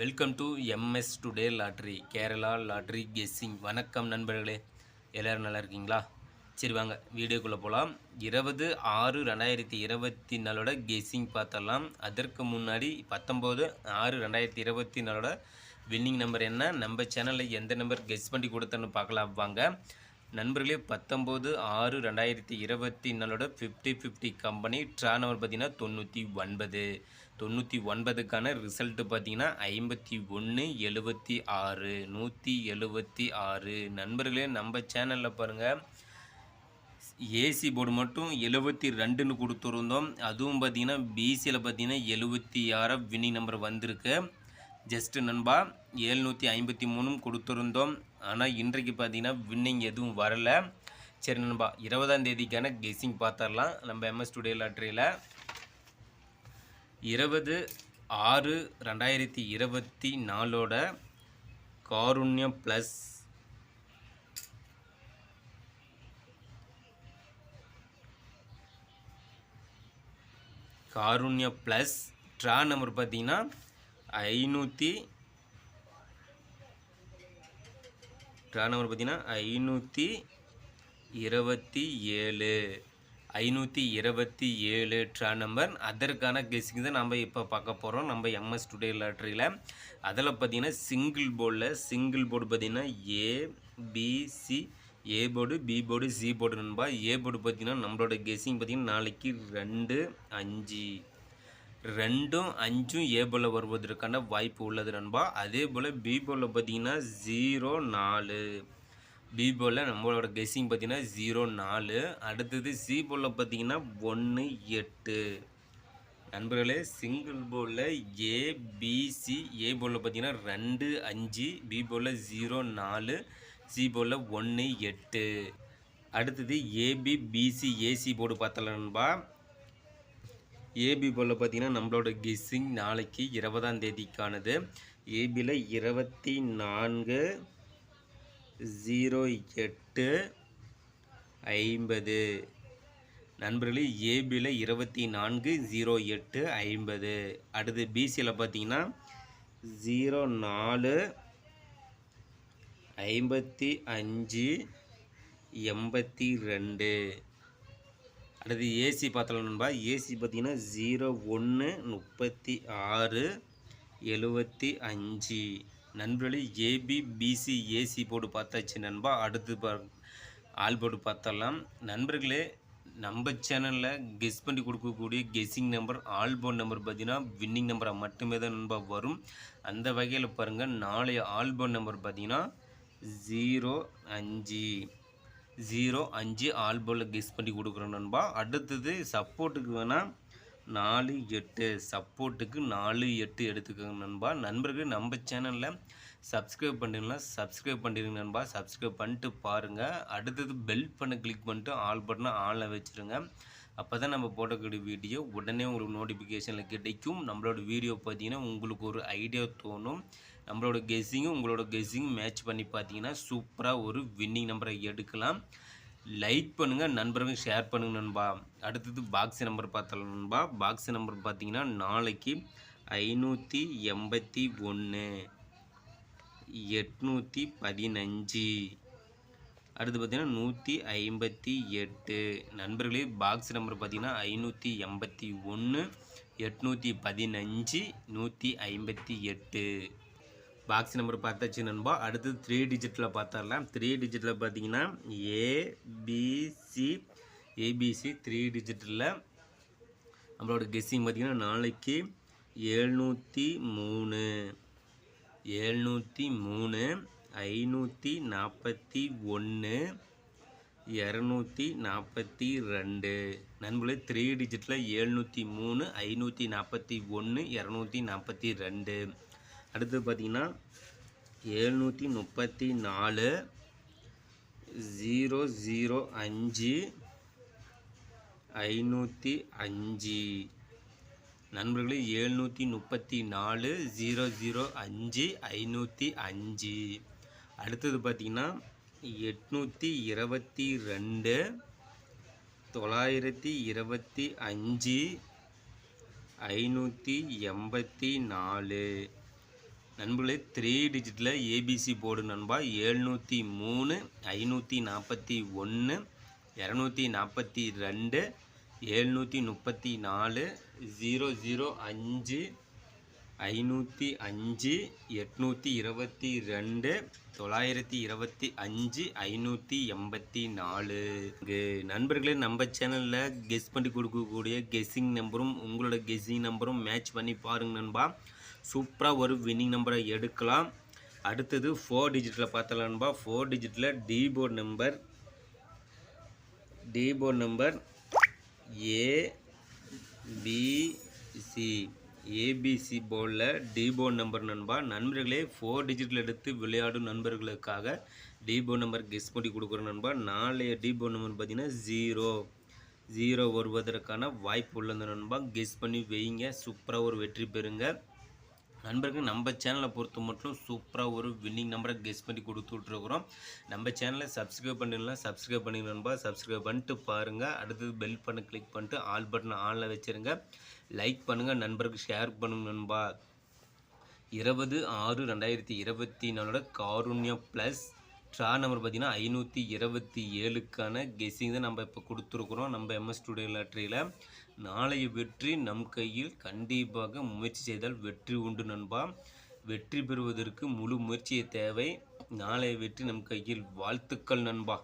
Welcome to MS today lottery Kerala lottery guessing. வணக்கம் நண்பர்களே, எல்லோரும் நல்லா இருக்கீங்களா? சரி வாங்க வீடியோக்குள்ளே போகலாம். 20/6/2024 கெஸ்ஸிங் பார்த்தரலாம். அதற்கு முன்னாடி 19/6/2024 வின்னிங் நம்பர் என்ன, நம்ம சேனலில் எந்த நம்பர் கெஸ் பண்ணி கொடுத்தேன்னு பார்க்கலாம் வாங்க நண்பர்களே. 19/6/2024 50/50 கம்பெனி ட்ரா நம்பர் பார்த்தீங்கன்னா 99. 99க்கான ரிசல்ட்டு பார்த்தீங்கன்னா 51/76 176. நண்பர்களே, நம்ம சேனலில் பாருங்கள், ஏசி போர்டு மட்டும் 72ன்னு கொடுத்துருந்தோம். அதுவும் பார்த்தீங்கன்னா பிசியில் பார்த்தீங்கன்னா 76 வின்னிங் நம்பர் வந்திருக்கு. ஜஸ்ட்டு நண்பா 753 கொடுத்துருந்தோம். ஆனால் இன்றைக்கு பார்த்தீங்கன்னா வின்னிங் எதுவும் வரலை. சரி நண்பா, 20ஆம் தேதிக்கான கெஸ்ஸிங் பார்த்துடலாம். நம்ம எம்எஸ் டுடே லாட்ரியில் 20/6/2024 காருண்யா ப்ளஸ் ட்ரா நம்பர் பார்த்தீங்கன்னா 527. 527 ட்ரா நம்பர். அதற்கான கெஸ்ஸிங் தான் நம்ம இப்போ பார்க்க போகிறோம் நம்ம எம்எஸ் டுடே லாட்ரியில். அதில் பார்த்தீங்கன்னா சிங்கிள் போர்டு பார்த்தீங்கன்னா ABC, A board, B board, C board நண்பா. ஏ போர்டு பார்த்தீங்கன்னா நம்மளோட கெஸ்ஸிங் பார்த்தீங்கன்னா நாளைக்கு 2 5 2ம் 5ம் ஏ போர்டில் வருவதற்கான வாய்ப்பு உள்ளது நண்பா. அதே போல் பி போர்டில் பார்த்தீங்கன்னா 0 4. பி போர்டில் நம்மளோட கெஸ்ஸிங் பார்த்தீங்கன்னா 0 4. அடுத்தது சி போர்டில் பார்த்தீங்கன்னா 1 8. நண்பர்களே, சிங்கிள் போர்டில் ஏபிசி, ஏ போர்டில் பார்த்தீங்கன்னா 2 5, பி போர்டில் 0 4, சி போர்டில் 1 8. அடுத்தது ஏபி, பிசி, ஏசி போர்டு பார்த்தலாம் நண்பா. ஏபி போர்டில் பார்த்தீங்கன்னா நம்மளோட கெஸ்ஸிங் நாளைக்கு 20ஆம் தேதிக்கானது. ஏபியில் 24 08 50. நண்பர்களே, ஏபியில் 24 08 50. அடுத்து பிசியில் பார்த்தீங்கன்னா 04 55 82. அடுத்து ஏசி பார்த்தலாம் நண்பா. ஏசி பார்த்தீங்கன்னா 01 36 75. நண்பர்களே, ஏபி, பிசி, ஏசி போர்டு பார்த்தாச்சு நண்பா. அடுத்து ஆல் போர்டு பார்த்தரலாம். நண்பர்களே, நம்ம சேனலில் கெஸ் பண்ணி கொடுக்கக்கூடிய guessing number all board number பார்த்தீங்கன்னா வின்னிங் நம்பராக மட்டுமே தான் நண்பா வரும். அந்த வகையில் பாருங்கள், நாளைய ஆல் போர்டு நம்பர் பார்த்தீங்கன்னா 05 ஆல் போர்டில் கெஸ் பண்ணி கொடுக்குறோம் நண்பா. அடுத்தது சப்போர்ட்டுக்கு வேணால் 4 8, சப்போர்ட்டுக்கு 4 8 எடுத்துக்கோங்க நண்பா. நண்பர்கள், நம்ம சேனலில் சப்ஸ்கிரைப் பண்ணிங்கன்னா சப்ஸ்கிரைப் பண்ணிடுங்க நண்பா. சப்ஸ்கிரைப் பண்ணிட்டு பாருங்கள். அடுத்தது பெல் பண்ண கிளிக் பண்ணிட்டு ஆல் பட்டனை ஆனில் வச்சுருங்க. அப்போ தான் நம்ம போடக்கூடிய வீடியோ உடனே உங்களுக்கு நோட்டிஃபிகேஷனில் கிடைக்கும். நம்மளோட வீடியோ பார்த்தீங்கன்னா உங்களுக்கு ஒரு ஐடியா தோணும். நம்மளோட கெஸ்ஸிங்கும் உங்களோட கெஸ்ஸிங்கும் மேட்ச் பண்ணி பார்த்தீங்கன்னா சூப்பராக ஒரு வின்னிங் நம்பரை எடுக்கலாம். லைக் பண்ணுங்கள் நண்பர்கள், ஷேர் பண்ணுங்கள் நண்பா. அடுத்தது பாக்ஸ் நம்பர் பார்த்தலாம் நண்பா. பாக்ஸ் நம்பர் பார்த்தீங்கன்னா நாளைக்கு 581 815. அடுத்து பார்த்தீங்கன்னா 158. நண்பர்களே, பாக்ஸ் நம்பர் பார்த்தீங்கன்னா 581 815 158. பாக்ஸ் நம்பர் பார்த்தாச்சு நண்பா. அடுத்தது 3 டிஜிட்டில் பார்த்தரலாம். 3 டிஜிட்டில் பார்த்தீங்கன்னா ஏபிசி 3 டிஜிட்டில் நம்மளோட கெஸ்ஸிங் பார்த்தீங்கன்னா நாளைக்கு 703 541 242. நண்பர்களே, 3 டிஜிட்டில் 703 541 242. அடுத்து பார்த்தீங்கன்னா 734 005 505. நண்பர்களே, 734 005 505. அடுத்தது பார்த்தீங்கன்னா 822 925 584. நண்பர்களே 3 டிஜிட்டில் ஏபிசி போர்டு நண்பா 703 541 242 734 005 505 822 925 584. நண்பர்களே நம்ம சேனலில் கெஸ் பண்ணி கொடுக்கக்கூடிய கெஸ்ஸிங் நம்பரும் உங்களோட கெஸ்ஸிங் நம்பரும் மேட்ச் பண்ணி பாருங்க நண்பா. சூப்பராக ஒரு வின்னிங் நம்பரை எடுக்கலாம். அடுத்தது 4 டிஜிட்டில் பார்த்தலாம் நண்பா. 4 டிஜிட்டில் டி போர்டு நம்பர் ஏபிசி போர்டில் டி போர்டு நம்பர் நண்பா. நண்பர்களே 4 டிஜிட்டில் எடுத்து விளையாடும் நண்பர்களுக்காக டி போர்டு நம்பர் கெஸ் பண்ணி கொடுக்குறோம் நண்பா. நாளைய டி போர்டு நம்பர் பார்த்தீங்கன்னா 0 வருவதற்கான வாய்ப்பு உள்ளது நண்பா. கெஸ் பண்ணி வைங்க, சூப்பராக ஒரு வெற்றி பெறுங்க நண்பர்கள். நம்ம சேனலை பொறுத்த மட்டும் சூப்பராக ஒரு வின்னிங் நம்பரை கெஸ் பண்ணி கொடுத்துட்ருக்குறோம். நம்ம சேனலை சப்ஸ்கிரைப் பண்ணிடலாம், சப்ஸ்கிரைப் பண்ணி நண்பா. சப்ஸ்கிரைப் பண்ணிட்டு பாருங்கள். அடுத்தது பெல் பண்ண கிளிக் பண்ணிட்டு ஆல் பட்டன் ஆனில் வச்சுருங்க. லைக் பண்ணுங்கள், நண்பருக்கு ஷேர் பண்ணுங்க நண்பா. 20/6/2024 காருண்யா ப்ளஸ் ட்ரா நம்பர் பார்த்தீங்கன்னா 527க்கான கெஸ்ஸிங் தான் நம்ம இப்போ கொடுத்துருக்குறோம் நம்ம எம்எஸ் ஸ்டுடியோ லாட்டரியில். நாளைய வெற்றி நம் கையில். கண்டிப்பாக முயற்சி செய்தால் வெற்றி உண்டு நண்பா. வெற்றி பெறுவதற்கு முழு முயற்சியை தேவை. நாளைய வெற்றி நம் கையில். வாழ்த்துக்கள் நண்பா.